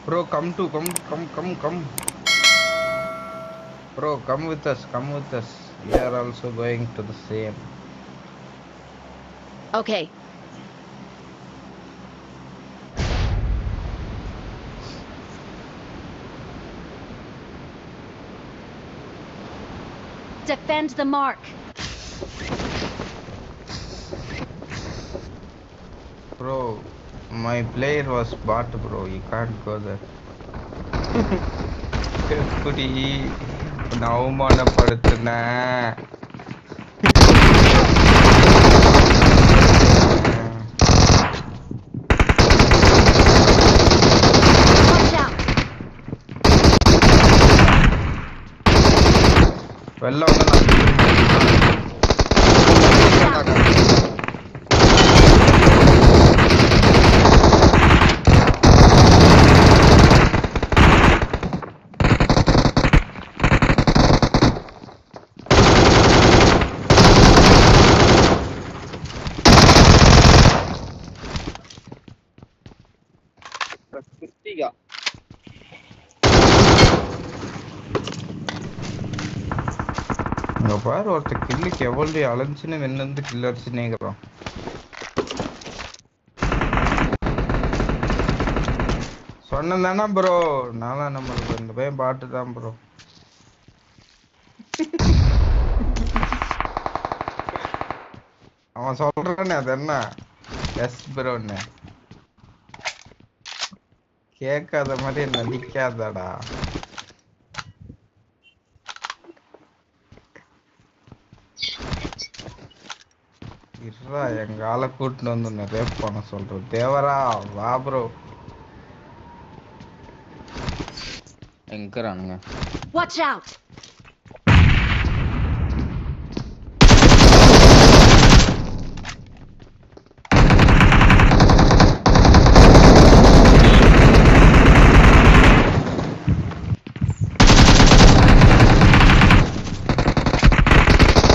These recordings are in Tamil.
Bro, come. Bro, come with us. We are also going to the same. Okay. Defend the mark. Bro, my player was bot, bro. You can't go there. எப்படி உன்னை அவமானப்படுத்தின Watch out. வெளில வந்து நான் Watch out. குட்டிகா இங்க பாரு ஒருத்த கில்லுக்கு எவ்வளவு அலைஞ்சுன்னு வெண்ணந்து கில் அடிச்சுனேங்கிறான். சொன்னேன் தானே ப்ரோ, நானா நம்மளுக்கு இந்த பையன் பாட்டு தான் ப்ரோ. அவன் சொல்றானே அது என்ன எஸ் ப்ரோன்னு கேட்காத மாதிரி நடிக்காதடா. இருடா எங்க ஆளை கூட்டிட்டு வந்து நிறைய பண்ண சொல்றோம். தேவரா வா ப்ரோ. எங்கறானுங்க? Watch out.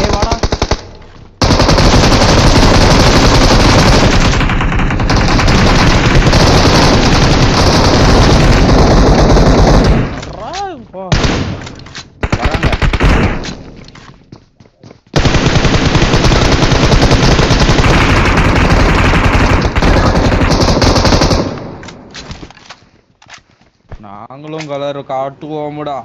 ஏய் வாடா வர்றா போ வராங்க நாங்களும் கலர் காட்டுவோம்டா.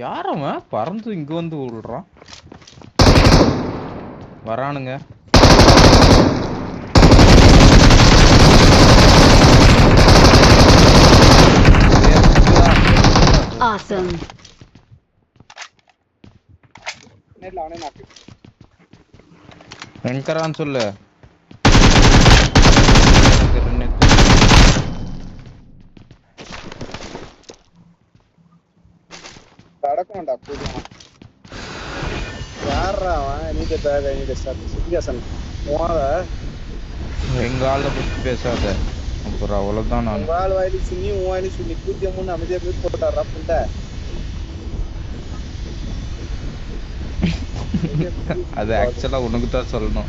யாரவன் பறந்து இங்க வந்து விடுறான்? வரானுங்க. Awesome. நேர்ல அவனே நாக்கு எங்கறான்னு சொல்லு. கடக்கணும்டா போதும் யாரா அவன் நீங்க பேக நீங்க சிங்காசன் போற எங்க ஆளை பத்தி பேசாத. அப்புறம் அவ்வளவுதான் நான். வாழ் வாயிலி சுண்ணி உன் வாயிலி சுண்ணி 103 அமைதியா போய் போட்டாரா புண்டை அது ஆக்சுவலா உனக்கு தான் சொல்லணும்.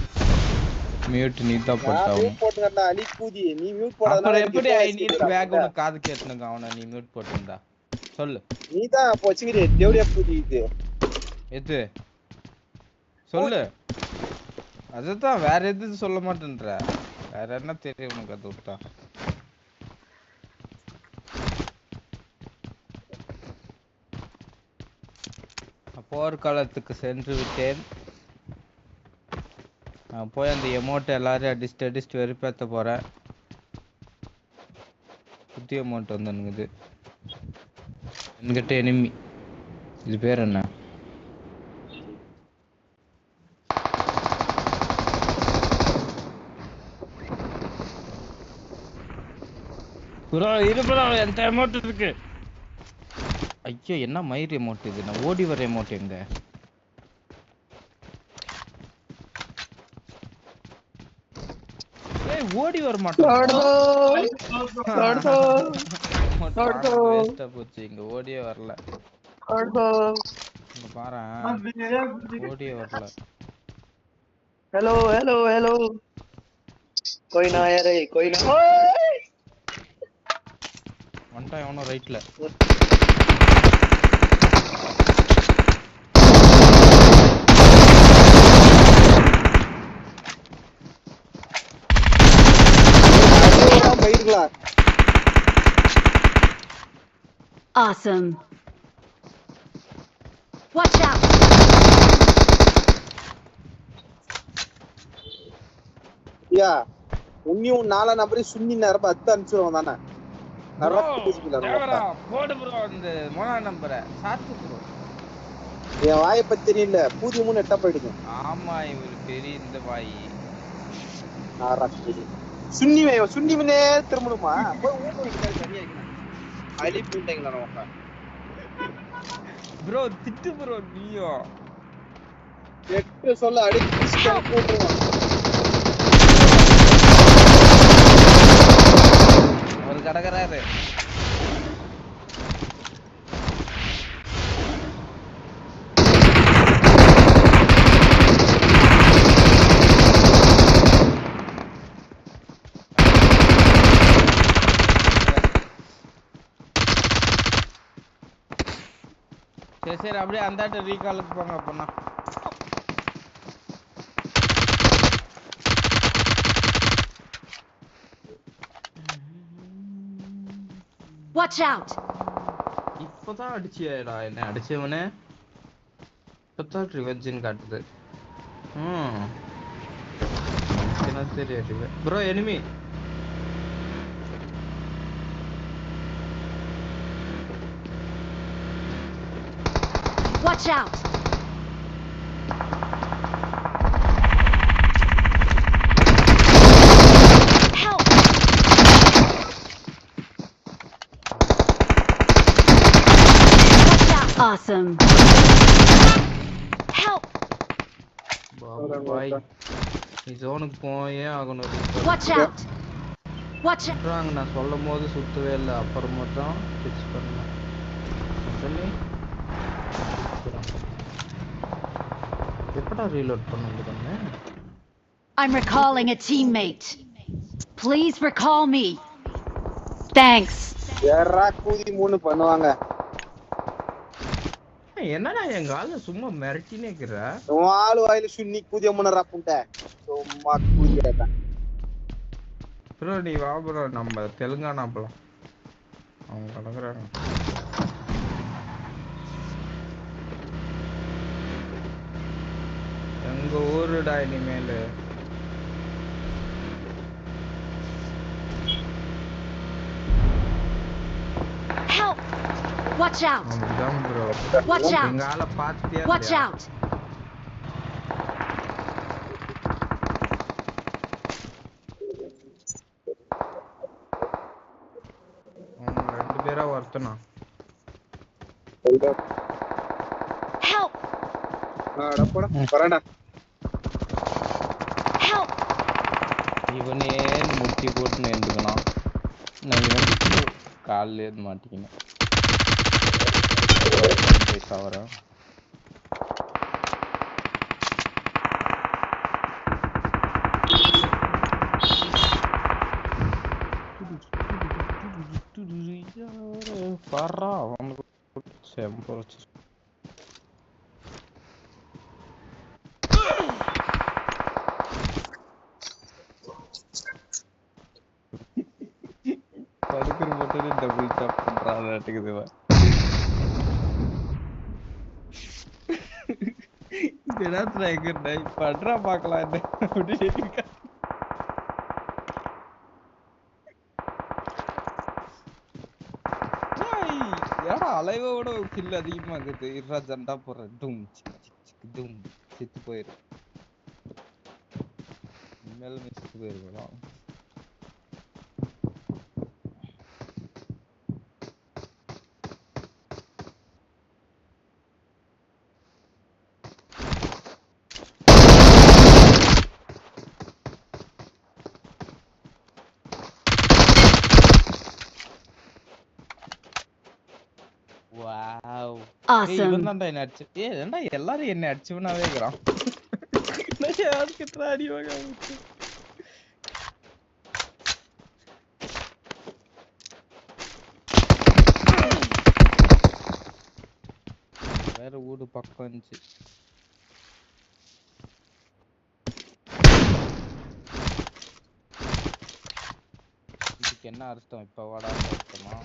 மியூட் நீ தான் போட்டாவும். போட்டுங்கடா அலி கூதி நீ மியூட் அப்புறம் போடாதனால எப்படி ஐ நீட் பேக் உனக்கு காது கேட்டுனுங்க அவனை நீ மியூட் போட்டிருந்தா சொல்லு. நீ தான் போச்சுங்கடி தேவடியா கூதி இது எது சொல்லு. அதுதான் வேற எதுவும் சொல்ல மாட்டேன்ற. வேற என்ன தெரியும் உனக்கு அது விட்டா? போர்க்காலத்துக்கு சென்று விட்டேன். நான் போய் அந்த எமௌண்ட் எல்லாரையும் அடிச்சுட்டு வெறுப்பேற்ற போறேன். புதிய அமௌண்ட் வந்துனுங்குது என்கிட்ட. எனிமி இது பேர் என்ன? ப்ரோ இருப்பா எந்த அமௌண்ட் இருக்கு? ஐயோ என்ன மயிர் அமௌண்ட் இது? நான் ஓடி வர அமௌண்ட் எங்க? ஏய் ஓடி வர மாட்டேன். வேஸ்டா போச்சு. இங்க ஓடியே வரல. இங்க பாறேன் ஓடியே வரல. हेलो हेलो हेलो कोई ना यार कोई ना ओए வந்துட்டான் எவனோ ரைட்ல. போயிருக்கலாம். Awesome. Watch out. யா உன்னியும் நாலா நம்பரே சுண்ணி நேரம் 10 அனுப்பிச்சிருவோம் தானே. ப்ரோ தேவரா போடு ப்ரோ இந்த மோனா நம்பரை சாத்து ப்ரோ. என் வாயை பத்தி தெரியல. பூஜ்ஜியம் 3 எட்டா போயிடுங்க. ஆமா இவரு பெரிய இந்த வாய். சுண்ணி மீனே திரும்பணுமா? போய் ஊட்டு வைக்க சரியா இருக்கணும். அடி பூண்டைங்களா நம்ம. ப்ரோ திட்டு ப்ரோ நீயோ. எட்டு சொல்ல அடி போட்டுருவான். ஒரு கடகராரு. சரி அப்படியே அந்தாட்ட ரீகாலுக்கு போங்க அப்பனா. Watch out. இப்பதான் அடிச்சியடா என்ன அடிச்சவனே. இப்பதான் ரிவெஞ்சின்னு காட்டுது. என்ன தெரியாது bro enemy. Watch out. Help. Watch out. Awesome. Help. பாய் நீ ஜோனுக்கு போயே ஆகணும். Watch out. Watch out. நான் சொல்லும் போது சுத்தவே இல்லை. அப்புறமா தான் பிச் பண்ணேன். சொல்லி எப்படா ரீலோட் பண்ண? I'm recalling a teammate. Please recall me. Thanks. யாரா கூதி 3 பண்ணுவாங்க. என்னடா எங்க ஆளு சும்மா மிரட்டினே இருக்கற. உன் ஆளு வாயில சுண்ணி கூதிய முன்னரா புண்ட. சும்மா கூதியடா. ப்ரோ நீ வா ப்ரோ நம்ம தெலுங்கானா போலாம். அவங்க கடக்குறாங்க. எங்க ஊருடா இனிமேல். Help. Watch out. Bro Watch out. எங்க ஆளை பாத்துட்டியா? Watch out. ரெண்டு பேரா ஒருத்தனா. Help. போடா வரடா. Help. இவனே முட்டி போட்டு நின்றுக்கணும். நான் இவன் காலில் ஏது மாட்டிக்கணும். வரேன் பாரா அவனுக்கு செம்பு படுக்கிற மட்டும் டபுள் டாப் பண்றாட்டுக்குதுவா. இடத்துல எங்க பண்றா பாக்கலாம் என்ன அப்படின்னு. ஏடா அலைவோட கில் அதிகமா இருக்குது. இருடா ஜண்டா போடுறேன். தும் தும் செத்து போயிரு. உண்மையிலுமே செத்து போயிருக்கலாம். Awesome. இவன் தான்டா என்ன அடிச்சு. ஏன்டா எல்லாரும் என்ன அடிச்சுவனாவே இருக்கிறான். யாருக்கு ட்ராடி வாங்க வேற ஊடு பக்கம் இருந்துச்சு. இதுக்கு என்ன அர்த்தம்? இப்ப வாடா அர்த்தமா?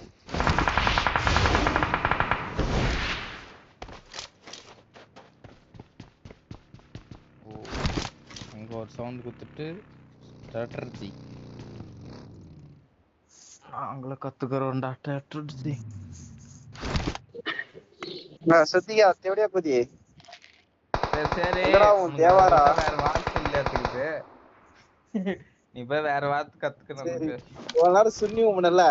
ஓ, அங்க ஒரு சவுண்ட் குத்துட்டு ஸ்ட்ராட்டஜி நாங்கள கத்துக்கிறோம்டா ஸ்ட்ராட்டஜி. சத்தியா தேவடியா பதி சரி என்னடா உன் தேவாரா? வேற வார்த்தை இல்ல இருக்குது. நீ போய் வேற வார்த்தை கத்துக்கணும். சரி நமக்கு ஒரு நேரம் சுன்னி உமனல்ல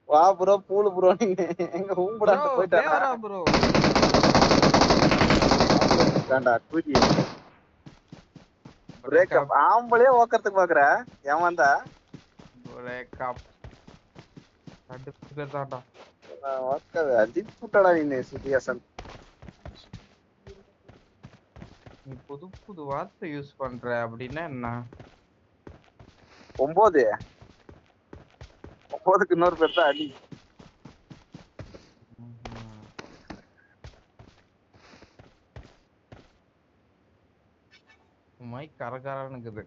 வா ப்ரோ பூலு ப்ரோ எங்க ஊம்படாட்ட போயிட்டானா தேவரா ப்ரோ வேண்டா கூதி பிரேக்கப் ஆம்பளே ஓக்கறதுக்கு பாக்குற ஏமாந்தா பிரேக்கப் கடுப்பு பேர்தான்டா. ஓக்காது அஜித் புட்டடா நீ சுத்தியாசன். நீ புது புது வார்த்தை யூஸ் பண்ற அப்படின்னா என்ன? 9க்கு இன்னொரு பேர் தான் அடி. மைக் கரகரன்னு இருக்குது.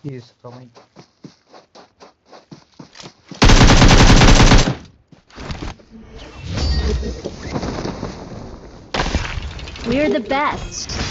He is coming. We're the best.